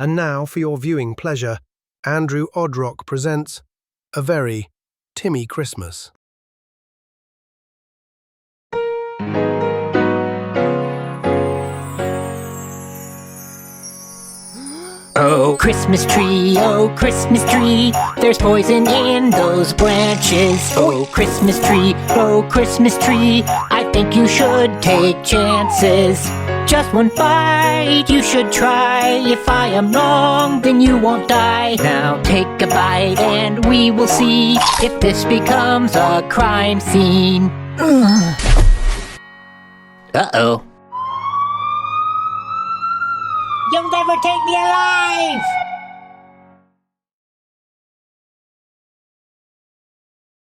And now, for your viewing pleasure, Andrew OddRock presents A Very Timmy Christmas. Oh, Christmas tree, there's poison in those branches. Oh, Christmas tree, I think you should take chances. Just one bite you should try. If I am wrong, then you won't die. Now take a bite and we will see if this becomes a crime scene. Uh-oh. You'll never take me alive!